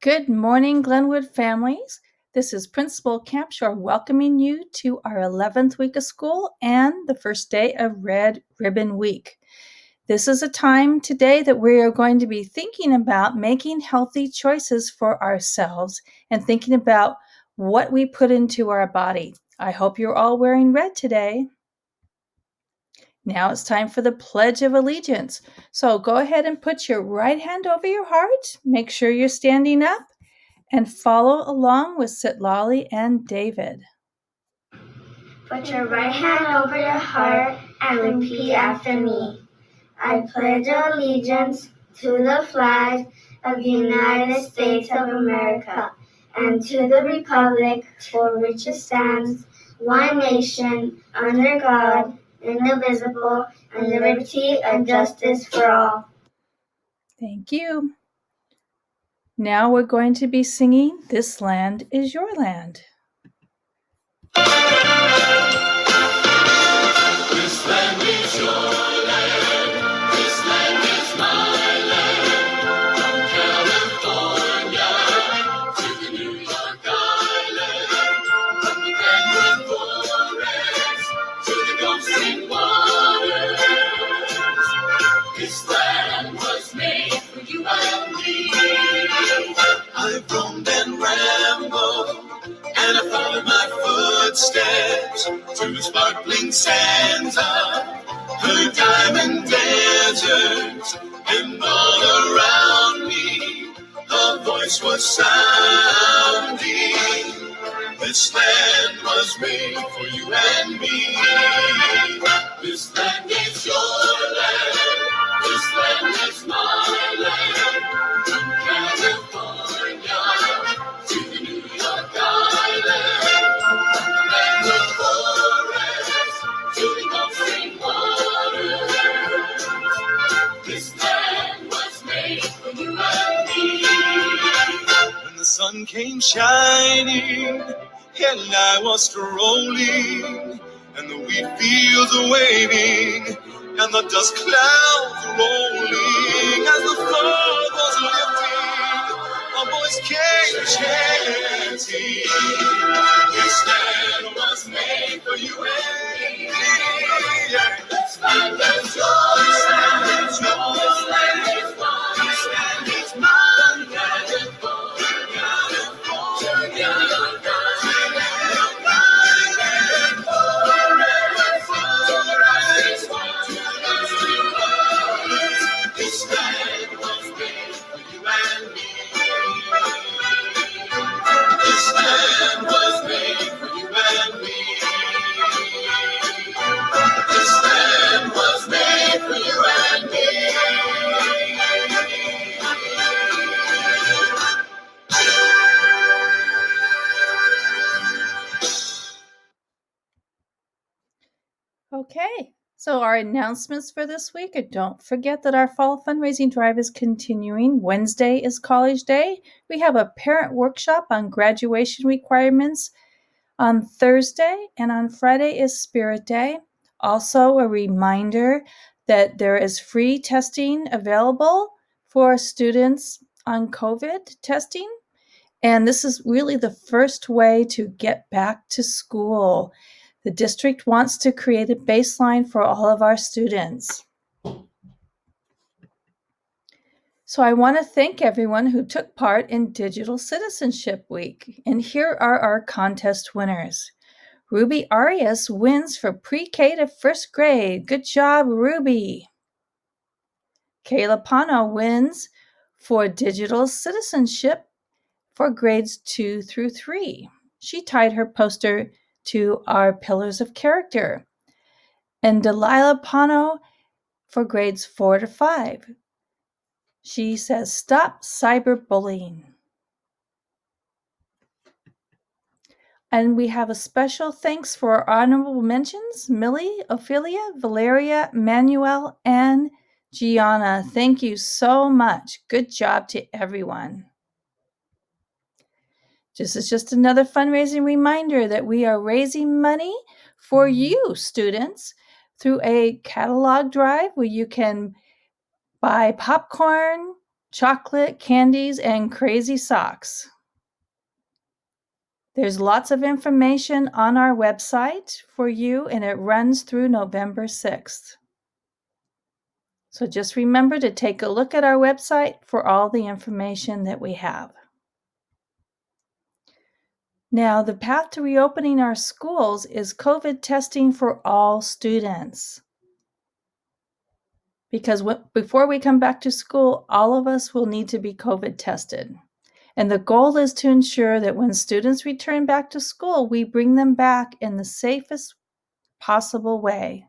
Good morning, Glenwood families. This is Principal Campshore welcoming you to our 11th week of school and the first day of Red Ribbon Week. This is a time today that we are going to be thinking about making healthy choices for ourselves and thinking about what we put into our body. I hope you're all wearing red today. Now it's time for the Pledge of Allegiance. So go ahead and put your right hand over your heart. Make sure you're standing up and follow along with Sitlali and David. Put your right hand over your heart and repeat after me. I pledge allegiance to the flag of the United States of America and to the republic for which it stands, one nation, under God, indivisible, and liberty and justice for all. Thank you. Now we're going to be singing This Land is Your Land. This land is your land. This land is my land. From California to the New York Island. From the Glenwood forest to the Gulf Stream waters. This land was made for you and me. I've roamed and rambled, and I followed my footsteps to the sparkling sands of her diamond deserts, and all around me a voice was sounding. This land was made for you and me. This land is your land. This land is my land. From California to the New York Island. From the Glenwood forest to the Gulf Stream waters. This land was made for you and me. When the sun came shining and I was strolling, and the wheat fields are waving, and the dust clouds rolling, as the fog was lifting, a voice came chanting, this land was made for you and me. This land is yours, this land is yours, this land is mine, this land is mine, California, California. This land was made for you and me. This land was made for you and me. This land was made for you and me. Okay, so our announcements for this week are don't forget that our fall fundraising drive is continuing. Wednesday is College Day. We have a parent workshop on graduation requirements on Thursday, and on Friday is Spirit Day. Also, a reminder that there is free testing available for students on COVID testing. And this is really the first way to get back to school. The district wants to create a baseline for all of our students. So I want to thank everyone who took part in Digital Citizenship Week. And here are our contest winners. Ruby Arias wins for pre-K to first grade. Good job, Ruby. Kayla Pano wins for Digital Citizenship for grades 2 through 3. She tied her poster to our Pillars of Character. And Delilah Pano for grades 4 to 5. She says, stop cyberbullying. And we have a special thanks for our honorable mentions, Millie, Ophelia, Valeria, Manuel, and Gianna. Thank you so much. Good job to everyone. This is just another fundraising reminder that we are raising money for you, students, through a catalog drive where you can buy popcorn, chocolate, candies, and crazy socks. There's lots of information on our website for you, and it runs through November 6th. So just remember to take a look at our website for all the information that we have. Now, the path to reopening our schools is COVID testing for all students. Because before we come back to school, all of us will need to be COVID tested. And the goal is to ensure that when students return back to school, we bring them back in the safest possible way.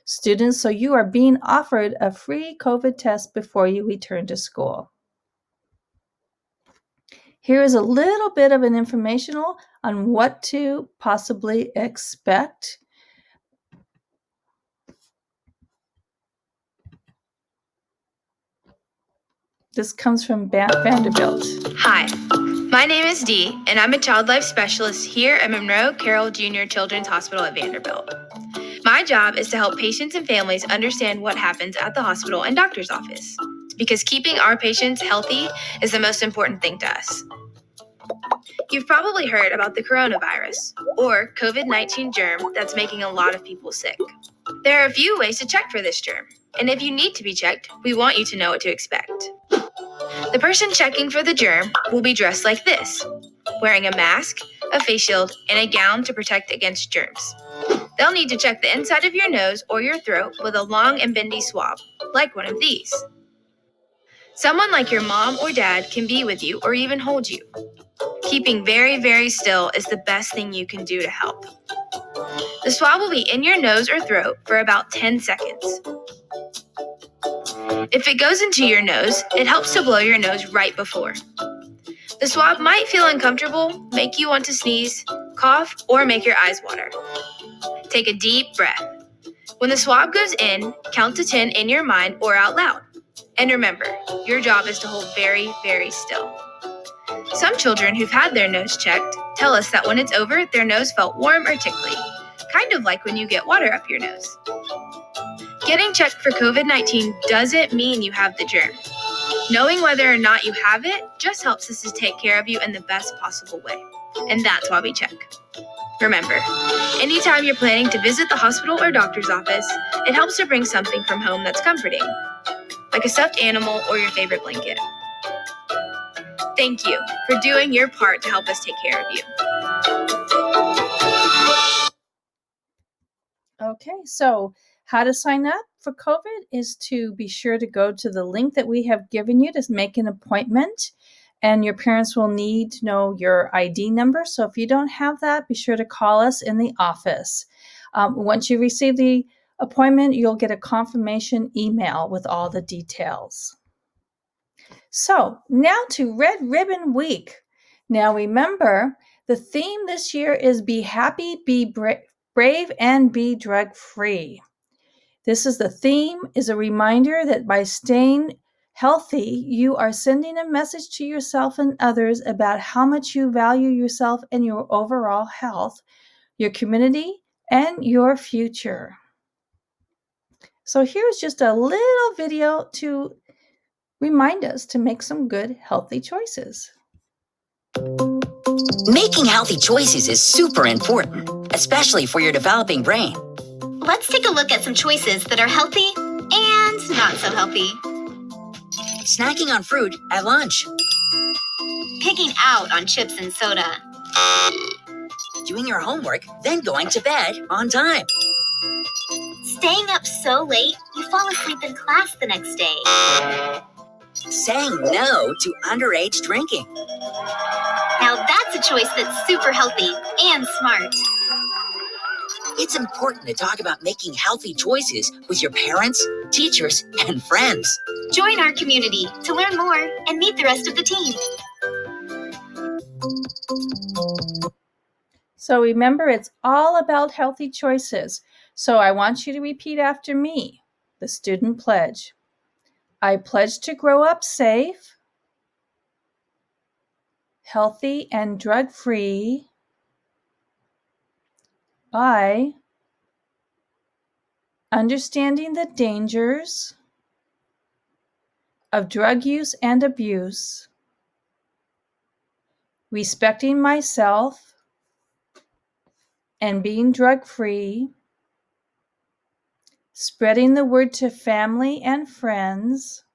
Students, so you are being offered a free COVID test before you return to school. Here is a little bit of an informational on what to possibly expect. This comes from Vanderbilt. Hi, my name is Dee, and I'm a child life specialist here at Monroe Carroll Jr. Children's Hospital at Vanderbilt. My job is to help patients and families understand what happens at the hospital and doctor's office, because keeping our patients healthy is the most important thing to us. You've probably heard about the coronavirus, or COVID-19 germ that's making a lot of people sick. There are a few ways to check for this germ, and if you need to be checked, we want you to know what to expect. The person checking for the germ will be dressed like this, wearing a mask, a face shield, and a gown to protect against germs. They'll need to check the inside of your nose or your throat with a long and bendy swab, like one of these. Someone like your mom or dad can be with you or even hold you. Keeping very, very still is the best thing you can do to help. The swab will be in your nose or throat for about 10 seconds. If it goes into your nose, it helps to blow your nose right before. The swab might feel uncomfortable, make you want to sneeze, cough, or make your eyes water. Take a deep breath. When the swab goes in, count to 10 in your mind or out loud. And remember, your job is to hold very, very still. Some children who've had their nose checked tell us that when it's over, their nose felt warm or tickly, kind of like when you get water up your nose. Getting checked for COVID-19 doesn't mean you have the germ. Knowing whether or not you have it just helps us to take care of you in the best possible way. And that's why we check. Remember, anytime you're planning to visit the hospital or doctor's office, it helps to bring something from home that's comforting, like a stuffed animal or your favorite blanket. Thank you for doing your part to help us take care of you. Okay, so how to sign up for COVID is to be sure to go to the link that we have given you to make an appointment, and your parents will need to know your ID number. So if you don't have that, be sure to call us in the office. Once you receive the appointment, you'll get a confirmation email with all the details. So now to Red Ribbon Week. Now remember, the theme this year is Be Happy, Be Brave, and Be Drug-Free. This is the theme, is a reminder that by staying healthy, you are sending a message to yourself and others about how much you value yourself and your overall health, your community, and your future. So here's just a little video to remind us to make some good, healthy choices. Making healthy choices is super important, especially for your developing brain. Let's take a look at some choices that are healthy and not so healthy. Snacking on fruit at lunch. Picking out on chips and soda. Doing your homework, then going to bed on time. Staying up so late, you fall asleep in class the next day. Saying no to underage drinking. Now that's a choice that's super healthy and smart. It's important to talk about making healthy choices with your parents, teachers, and friends. Join our community to learn more and meet the rest of the team. So remember, it's all about healthy choices. So I want you to repeat after me, the student pledge. I pledge to grow up safe, healthy, and drug-free by understanding the dangers of drug use and abuse, respecting myself and being drug-free, spreading the word to family and friends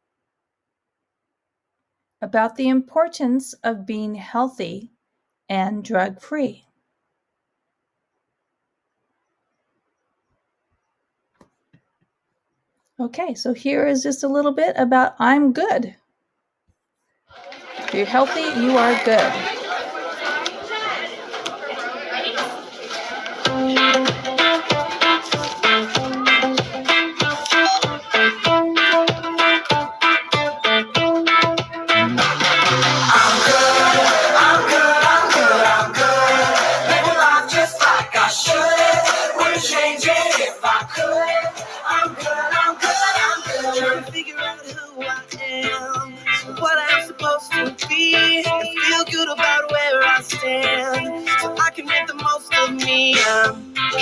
about the importance of being healthy and drug-free. Okay, so here is just a little bit about I'm good. If you're healthy, you are good.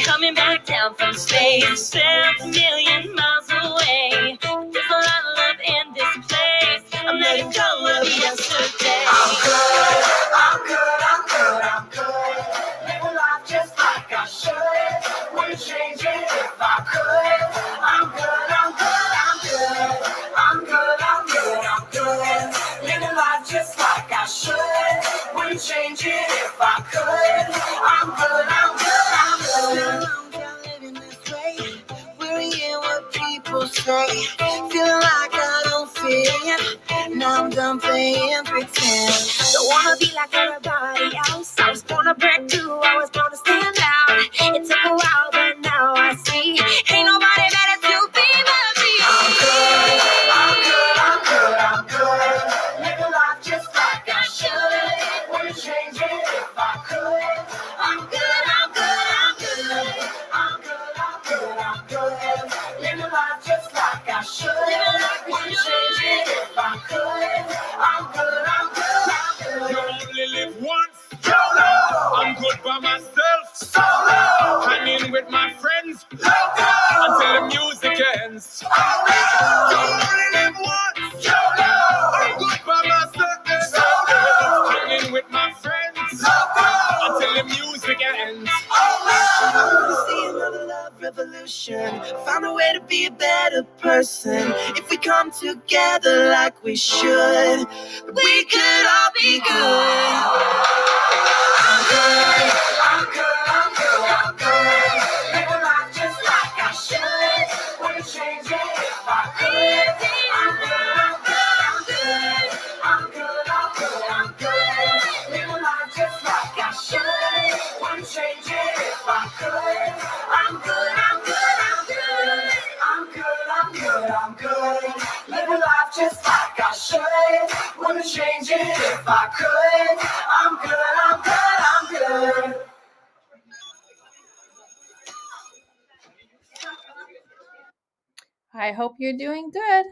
Coming back down from space, 7 million miles away. There's a lot of love in this place. I'm letting go of yesterday. I'm good, I'm good, I'm good, I'm good. Living life just like I should. Wouldn't change it if I could. I'm good, I'm good, I'm good. I'm good, I'm good, I'm good. Living life just like I should. Wouldn't change it if I could. I'm good, I'm good, I'm good. Say, feeling like I don't fit. Now I'm done playing pretend. Don't wanna be like everybody else. I was born to break through, I was born to stand out. It took a while, but now I see ain't nobody better to be but me. I'm good, I'm good, I'm good, I'm good. Living life just like I should. Wouldn't change it if I could. I'm good, I'm good, I'm good. I'm good, I'm good, I'm good. Living life just like I should. Wouldn't change it if I could. I'm good, I'm good, I'm good. You only live once. YOLO. I'm good by myself. Solo. Hanging with my friends. Loco. Until the music ends. Oh no. You only live once. YOLO. I'm good by myself. Solo. Hanging with my friends. Loco. Until the music ends. Oh no. I wanna see another love revolution. Find a way to be a better person. If we come together like we should, we could all be good. I'm good, I'm good, I'm good, I'm good. Living life just like I should. Wouldn't change it if I could. I'm good, I'm good, I'm good. I'm good, I'm good, I'm good. Living life just like I should. Wouldn't change it if I could. I'm good, I'm good, I'm good. I'm good, I'm good, I'm good. Living life just like I should. Wouldn't change it if I could. I'm good, I'm good, I'm good. I hope you're doing good.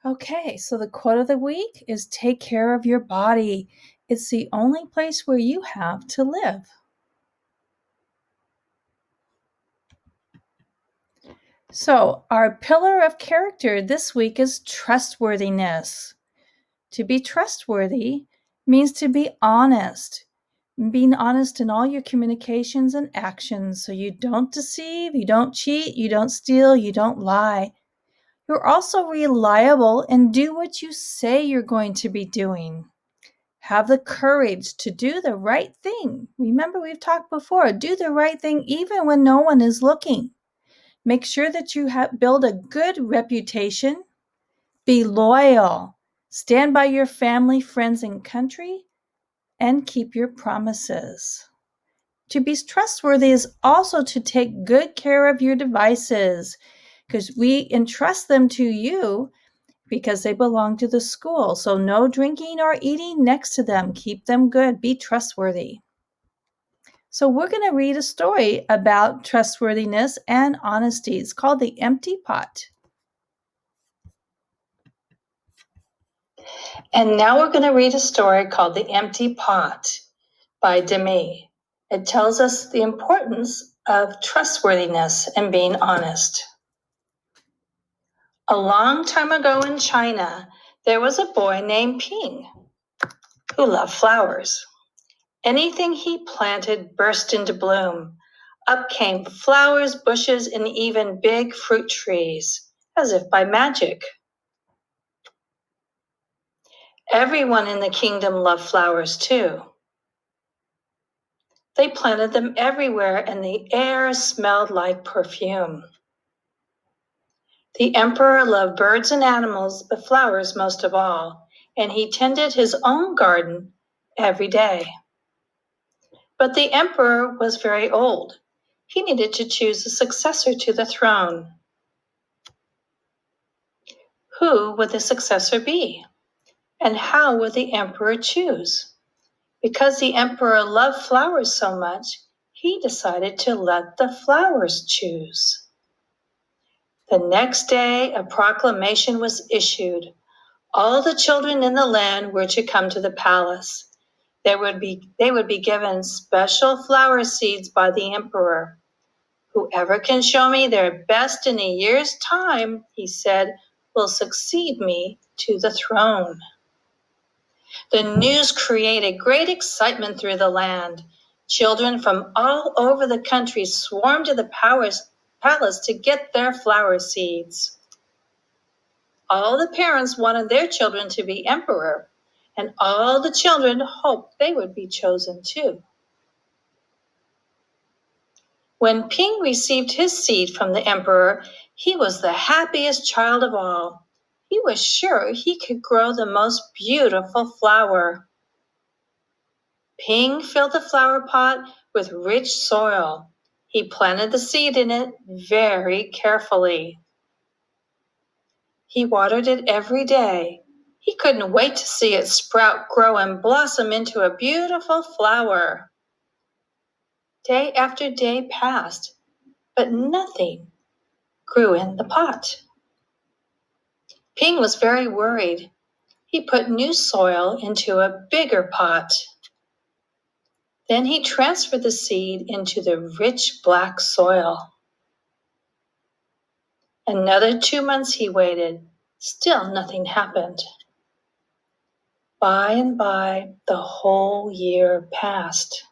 Okay, so the quote of the week is take care of your body. It's the only place where you have to live. So, our pillar of character this week is trustworthiness. To be trustworthy means to be honest. Being honest in all your communications and actions, so you don't deceive, you don't cheat, you don't steal, you don't lie. You're also reliable and do what you say you're going to be doing. Have the courage to do the right thing. Remember, we've talked before, do the right thing even when no one is looking. Make sure that you build a good reputation. Be loyal. Stand by your family, friends, and country, and keep your promises. To be trustworthy is also to take good care of your devices, because we entrust them to you because they belong to the school. So no drinking or eating next to them. Keep them good. Be trustworthy. So we're going to read a story about trustworthiness and honesty. It's called The Empty Pot. And now we're going to read a story called The Empty Pot by Demi. It tells us the importance of trustworthiness and being honest. A long time ago in China, There was a boy named Ping who loved flowers. Anything he planted burst into bloom. Up came flowers, bushes, and even big fruit trees, as if by magic. Everyone in the kingdom loved flowers too. They planted them everywhere, and the air smelled like perfume. The emperor loved birds and animals, but flowers most of all, and he tended his own garden every day. But the emperor was very old. He needed to choose a successor to the throne. Who would the successor be? And how would the emperor choose? Because the emperor loved flowers so much, he decided to let the flowers choose. The next day, a proclamation was issued. All the children in the land were to come to the palace. They would be given special flower seeds by the emperor. Whoever can show me their best in a year's time, he said, will succeed me to the throne. The news created great excitement through the land. Children from all over the country swarmed to the palace to get their flower seeds. All the parents wanted their children to be emperor, and all the children hoped they would be chosen too. When Ping received his seed from the emperor, he was the happiest child of all. He was sure he could grow the most beautiful flower. Ping filled the flower pot with rich soil. He planted the seed in it very carefully. He watered it every day. He couldn't wait to see it sprout, grow, and blossom into a beautiful flower. Day after day passed, but nothing grew in the pot. Ping was very worried. He put new soil into a bigger pot. Then he transferred the seed into the rich black soil. Another 2 months he waited. Still nothing happened. By and by, the whole year passed.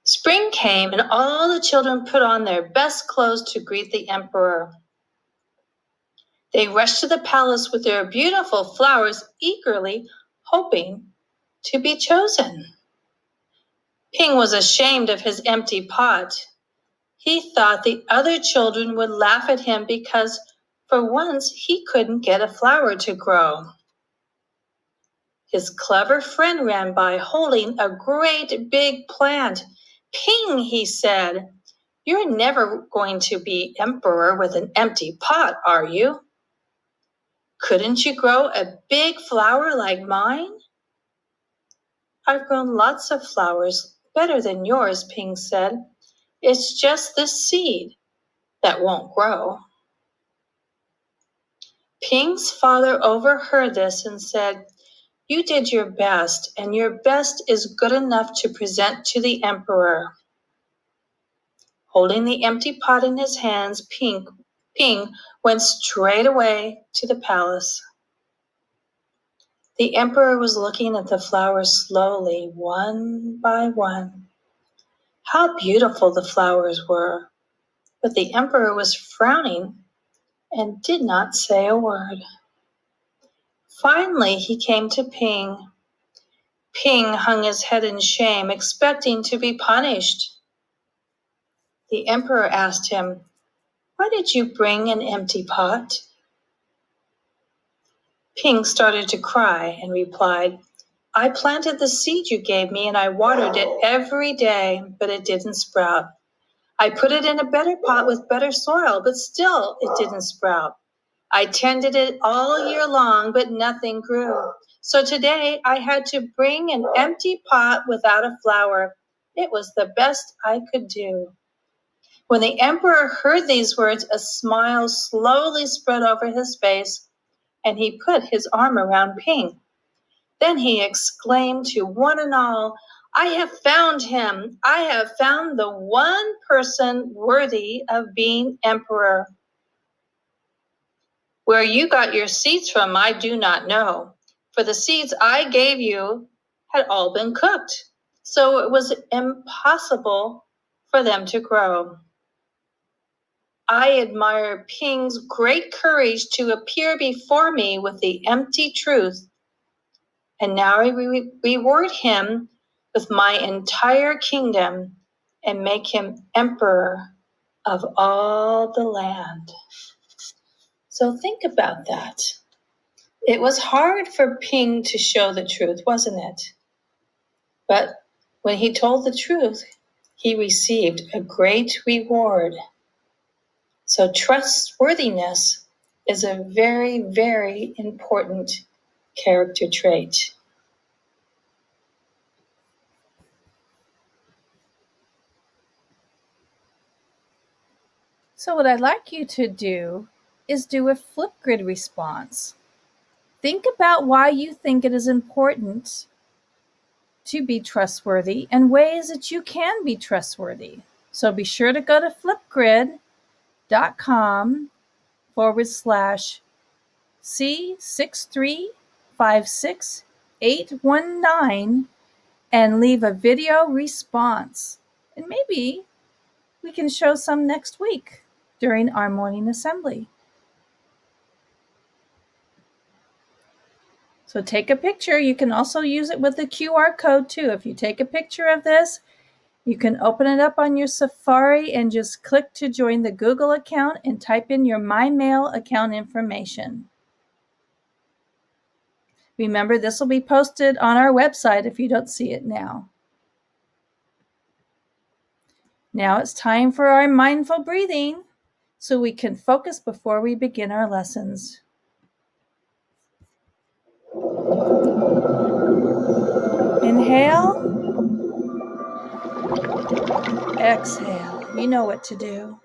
Spring came, and all the children put on their best clothes to greet the emperor. They rushed to the palace with their beautiful flowers, eagerly hoping to be chosen. Ping was ashamed of his empty pot. He thought the other children would laugh at him because for once he couldn't get a flower to grow. His clever friend ran by holding a great big plant. Ping, he said, you're never going to be emperor with an empty pot, are you? Couldn't you grow a big flower like mine? I've grown lots of flowers, better than yours, Ping said. It's just this seed that won't grow. Ping's father overheard this and said, you did your best, and your best is good enough to present to the emperor. Holding the empty pot in his hands, Ping went straight away to the palace. The emperor was looking at the flowers slowly, one by one. How beautiful the flowers were, but the emperor was frowning and did not say a word. Finally, he came to Ping. Ping hung his head in shame, expecting to be punished. The emperor asked him, why did you bring an empty pot? Ping started to cry and replied, I planted the seed you gave me and I watered it every day, but it didn't sprout. I put it in a better pot with better soil, but still it didn't sprout. I tended it all year long, but nothing grew. So today I had to bring an empty pot without a flower. It was the best I could do. When the emperor heard these words, a smile slowly spread over his face, and he put his arm around Ping. Then he exclaimed to one and all, I have found him. I have found the one person worthy of being emperor. Where you got your seeds from, I do not know, for the seeds I gave you had all been cooked, so it was impossible for them to grow. I admire Ping's great courage to appear before me with the empty truth, and now I reward him with my entire kingdom and make him emperor of all the land. So think about that. It was hard for Ping to show the truth, wasn't it? But when he told the truth, he received a great reward. So trustworthiness is a very, very important character trait. So what I'd like you to do is do a Flipgrid response. Think about why you think it is important to be trustworthy and ways that you can be trustworthy. So be sure to go to flipgrid.com/C6356819 and leave a video response. And maybe we can show some next week during our morning assembly. So take a picture. You can also use it with the QR code too. If you take a picture of this, you can open it up on your Safari and just click to join the Google account and type in your MyMail account information. Remember, this will be posted on our website if you don't see it now. Now it's time for our mindful breathing so we can focus before we begin our lessons. Inhale. Exhale. You know what to do.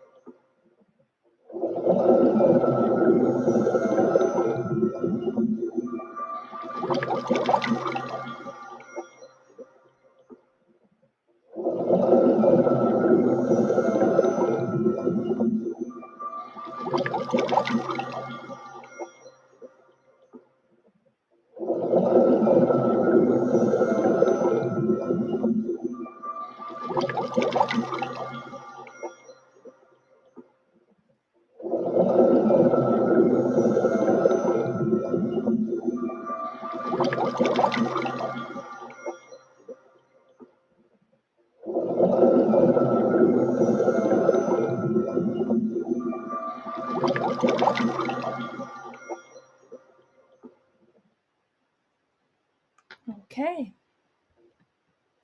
Okay.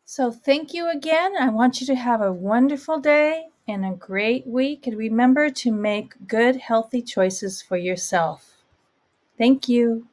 So thank you again. I want you to have a wonderful day and a great week. And remember to make good, healthy choices for yourself. Thank you.